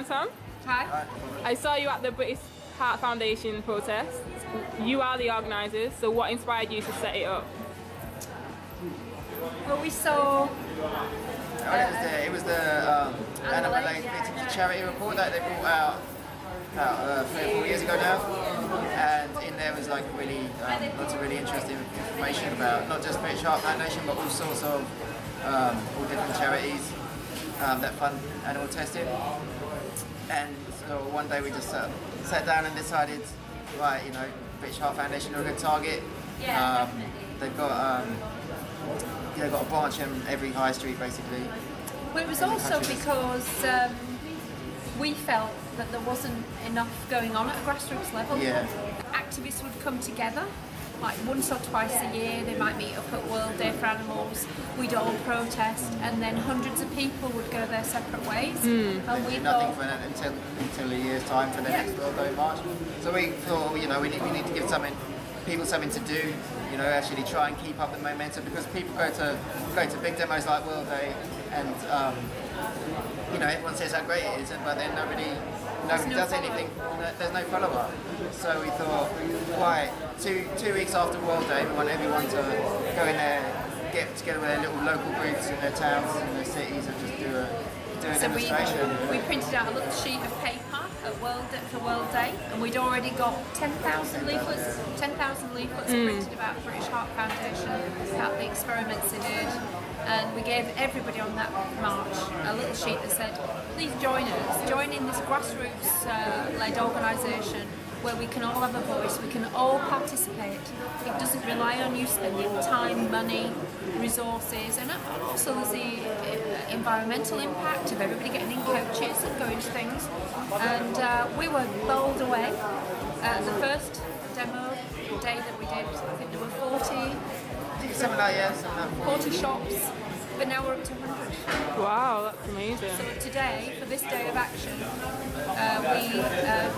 Anton. Hi. I saw you at the British Heartless Foundation protest. You are the organisers, so what inspired you to set it up? Well, we saw It was the animal related charity report that they brought out about 3 or 4 years ago now, and in there was like really lots of really interesting information about not just British Heart Foundation but all sorts of all different charities that fund animal testing. And so one day we just sat down and decided, right, you know, British Heart Foundation are a good target. They've got got a branch in every high street basically. Well, it was also because we felt that there wasn't enough going on at a grassroots level. Yeah. Activists would come together, like once or twice a year. They might meet up at World Day for Animals. We'd all protest, and then hundreds of people would go their separate ways. And we nothing for until a year's time for the next World Day march. So we thought, you know, we need to give people something to do. You know, actually try and keep up the momentum, because people go to big demos like World Day, and you know, everyone says how great it is, but then nobody does anything. There's no follow-up. So we thought, right, two weeks after World Day, we want everyone to go in there, get together with their little local groups in their towns and their cities, and just do a demonstration. We printed out a little sheet of paper for World Day, and we'd already got 10,000 leaflets. 10,000 leaflets printed about British Heart Foundation, about the experiments they did. And we gave everybody on that march a little sheet that said, please join us, join in this grassroots-led organisation where we can all have a voice, we can all participate. It doesn't rely on you spending time, money, resources, and also there's the environmental impact of everybody getting in coaches and going to things. And we were bowled away. The first demo day that we did, I think there were 40 shops, but now we're up to 100. Wow, that's amazing. So today, for this day of action,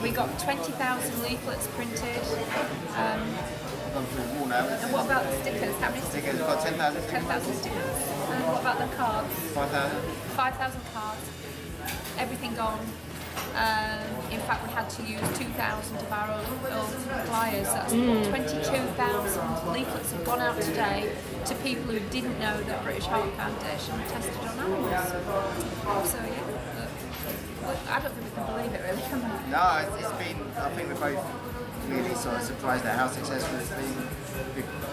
we got 20,000 leaflets printed. And what about the stickers? How many stickers? We've got 10,000 stickers. 10,000 stickers. And what about the cards? 5,000. 5,000 cards. Everything gone. In fact, we had to use 2,000 of our old flyers. That's 22,000 leaflets have gone out today to people who didn't know that British Heart Foundation tested on animals. So yeah, I don't think we can believe it really, can we? No, it's been, I think we're both really sort of surprised at how successful it's been.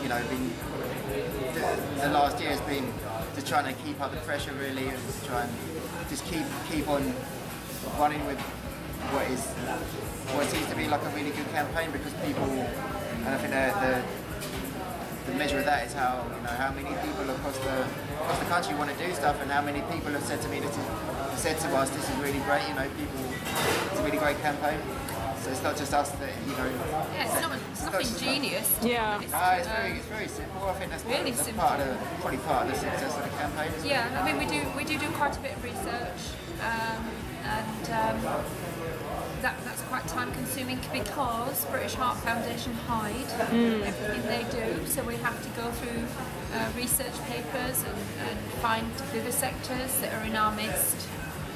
You know, the last year has been to try and keep up the pressure really, and to try and just keep on running with what seems to be like a really good campaign, because people, and I think the measure of that is how many people across the country want to do stuff, and how many people have said to us, this is really great. You know, it's a really great campaign. So it's not just us that, you know. Yeah, it's nothing genius. Yeah. It's very simple. I think that's really simple. Probably part of the success of the campaign. Yeah, I mean we do quite a bit of research, and that's quite time consuming, because British Heart Foundation hide everything they do, so we have to go through research papers and find vivisectors that are in our midst.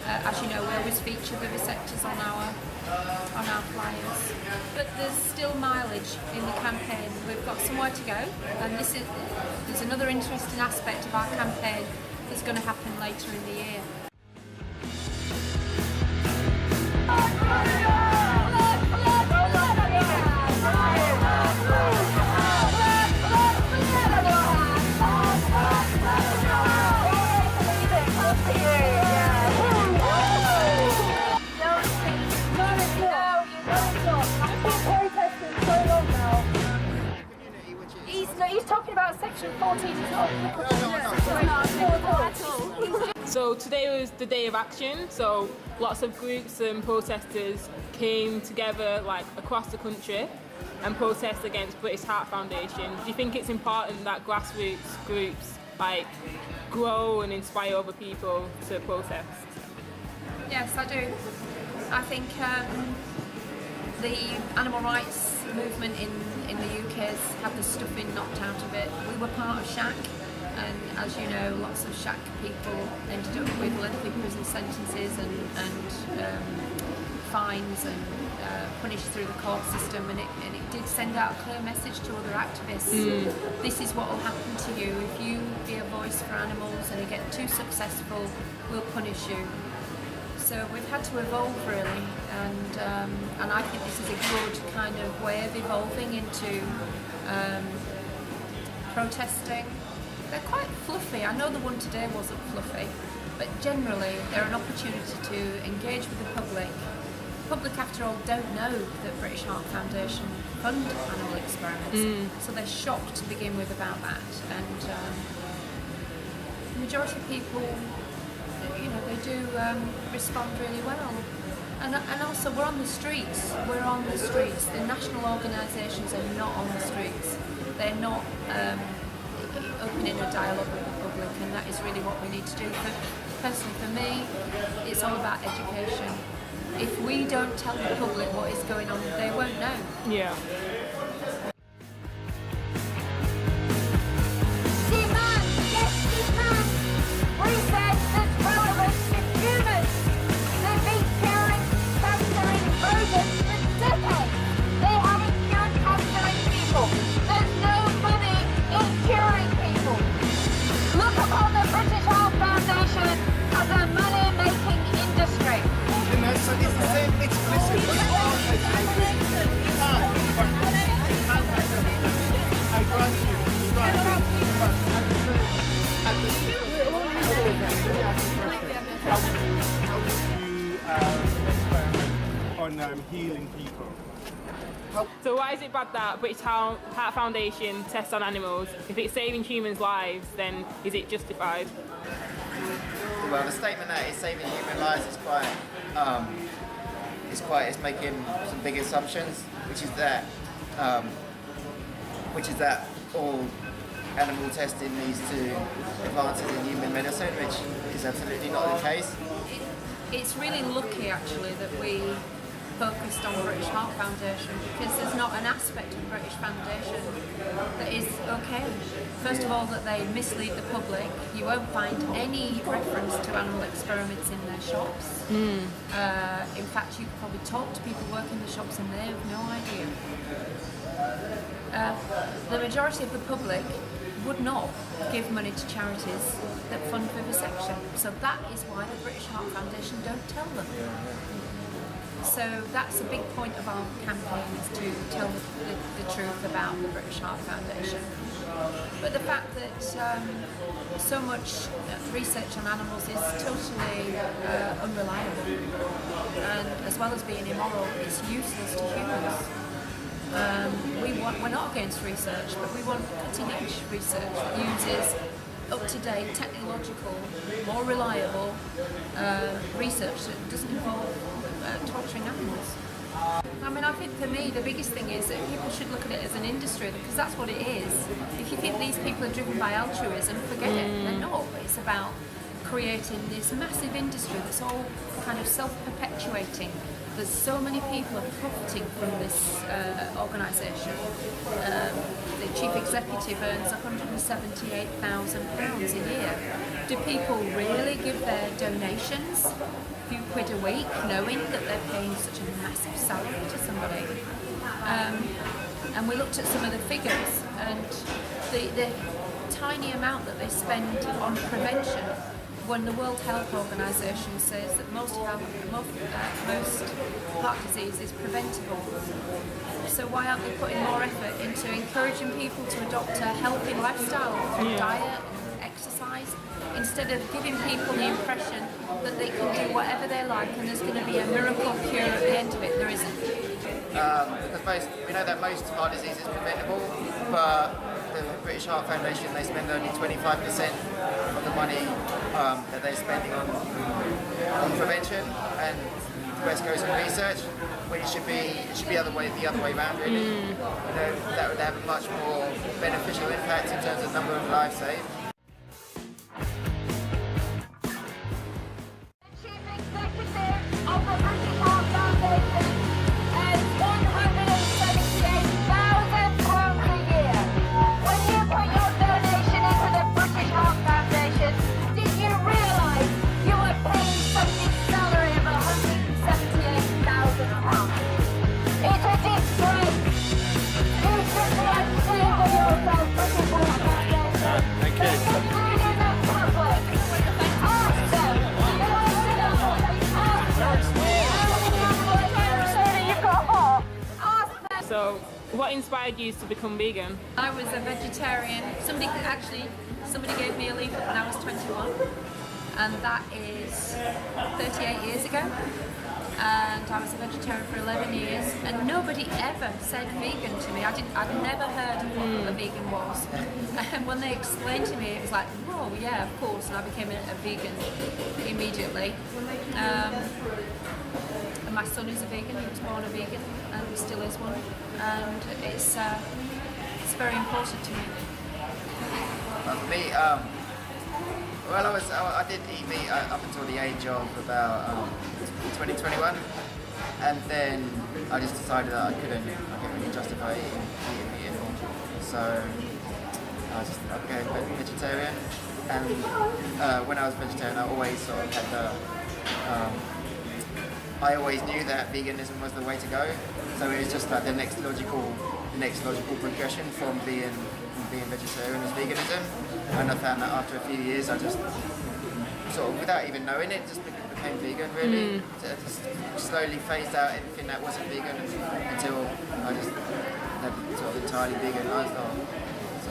As you know, we always feature vivisectors on our flyers, but there's still mileage in the campaign. We've got somewhere to go, and there's another interesting aspect of our campaign that's going to happen later in the year. He's talking about section 14. So today was the day of action, so lots of groups and protesters came together like across the country and protest against British Heart Foundation. Do you think it's important that grassroots groups like grow and inspire other people to protest? Yes, I do. I think the animal rights movement in the UK has had the stuffing knocked out of it. We were part of SHAC, and as you know, lots of shack people ended up with lengthy prison sentences and fines and punished through the court system, and it did send out a clear message to other activists. This is what will happen to you if you be a voice for animals and you get too successful, we'll punish you. So we've had to evolve really, and I think this is a good kind of way of evolving into protesting. They're quite fluffy. I know the one today wasn't fluffy, but generally they're an opportunity to engage with the public. The public, after all, don't know that British Heart Foundation fund animal experiments, so they're shocked to begin with about that. And the majority of people, you know, they do respond really well. And also we're on the streets. The national organisations are not on the streets. They're not opening a dialogue with the public, and that is really what we need to do. Personally, for me, it's all about education. If we don't tell the public what is going on, they won't know. Yeah. Demand, yes, demand. Research that's relevant to humans. They've been curing cancer in rodents for decades. They haven't cured cancer in people. There's no money in curing people. Look upon the British Heart Foundation as a money-making industry. You know, so it's the same explicit. I grant you. On healing people. So why is it bad that British Heart Foundation tests on animals? If it's saving humans' lives, then is it justified? Well, the statement that it's saving human lives is it's making some big assumptions, which is that all animal testing leads to advances in human medicine, which is absolutely not the case. It's really lucky actually that we focused on British Heart Foundation, because there's not an aspect of British Foundation that is okay. First of all, that they mislead the public. You won't find any reference to animal experiments in their shops. In fact, you could probably talk to people working in the shops and they have no idea. The majority of the public would not give money to charities that fund vivisection. So that is why the British Heart Foundation don't tell them. So that's a big point of our campaign, is to tell the truth about the British Heart Foundation. But the fact that so much research on animals is totally unreliable, and as well as being immoral, it's useless to humans. We're not against research, but we want cutting-edge research that uses up-to-date, technological, more reliable research that doesn't involve torturing animals. I mean, I think for me the biggest thing is that people should look at it as an industry, because that's what it is. If you think these people are driven by altruism, forget it. They're not. It's about creating this massive industry that's all kind of self-perpetuating. There's so many people are profiting from this organisation. The chief executive earns £178,000 a year. Do people really give their donations, a few quid a week, knowing that they're paying such a massive salary to somebody? And we looked at some of the figures, and the tiny amount that they spend on prevention, when the World Health Organization says that most heart disease is preventable. So why aren't they putting more effort into encouraging people to adopt a healthy lifestyle through diet and exercise, instead of giving people the impression that they can do whatever they like and there's going to be a miracle cure at the end of it? There isn't. Because we know that most heart disease is preventable, but the British Heart Foundation, they spend only 25% of the money that they're spending on prevention, and the rest goes on research, when it should be the other way around really. You know, that would have a much more beneficial impact in terms of number of lives saved. Chief Executive of the British Heart Foundation earns £178,000 a year. When you put your donation into the British So, what inspired you to become vegan? I was a vegetarian. Somebody gave me a leaflet when I was 21, and that is 38 years ago. And I was a vegetarian for 11 years, and nobody ever said vegan to me. I'd never heard of what a vegan was. And when they explained to me, it was like, oh yeah, of course, and I became a vegan immediately. And my son is a vegan, he was born a vegan, and he still is one. And it's very important to me. For me, well, I did eat meat up until the age of about 2021, and then I just decided that I couldn't really justify eating meat anymore. So I became vegetarian, and when I was vegetarian, I always sort of had I always knew that veganism was the way to go. So it was just like the next logical progression from being vegetarian was veganism. And I found that after a few years, I just sort of, without even knowing it, just became vegan really. So I just slowly phased out everything that wasn't vegan until I just had sort of entirely vegan lifestyle. So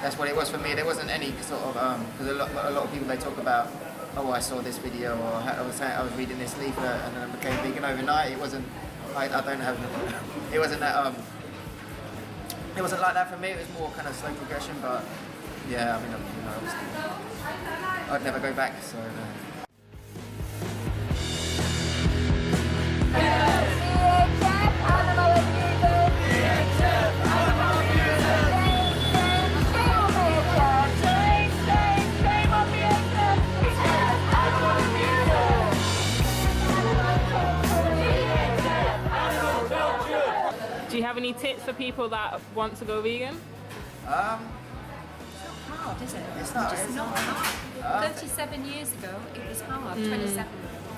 that's what it was for me. There wasn't any sort of, because a lot of people, they talk about, oh, I saw this video, or I was reading this leaflet and then I became vegan overnight. It wasn't, I don't have, it wasn't that, it wasn't like that for me. It was more kind of slow progression, but yeah, I mean, I'd never go back, so. Do you have any tips for people that want to go vegan? Hard, is it? It's not. It's not hard. 37 years ago, it was hard. 27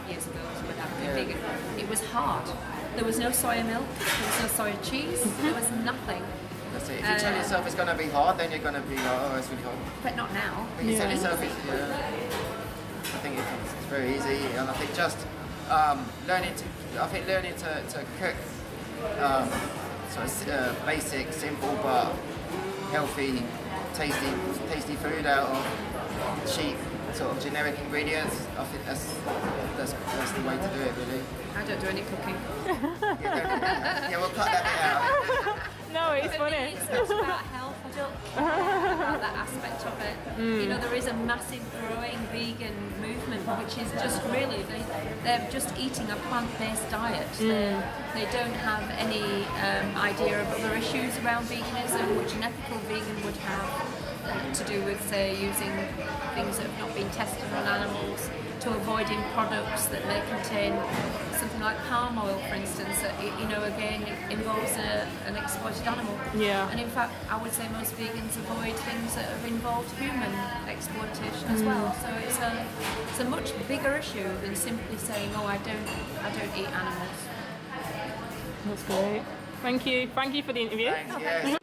years ago, when I became vegan, it was hard. There was no soy milk, there was no soy cheese, there was nothing. That's it. If you tell yourself it's going to be hard, then you're going to be like, oh, it's really hard. But not now. If you tell yourself it's, I think it's very easy, and I think just learning to cook sort of basic, simple but healthy, tasty food out of cheap, sort of generic ingredients. I think that's the way to do it, really. I don't do any cooking. Yeah, we'll cut that bit out. No, it's For me, funny. it's not about health. I don't care about that aspect of it. You know, there is a massive growing vegan movement, which is just really, they're just eating a plant-based diet. They don't have any idea of other issues around veganism, which an ethical vegan would have to do with, say, using things that have not been tested on animals, to avoiding products that may contain something like palm oil, for instance, that, you know, again, involves an exploited animal. Yeah. And in fact, I would say most vegans avoid things that have involved human exploitation as well. So it's a much bigger issue than simply saying, oh, I don't eat animals. That's great. Thank you for the interview. Thanks, yes.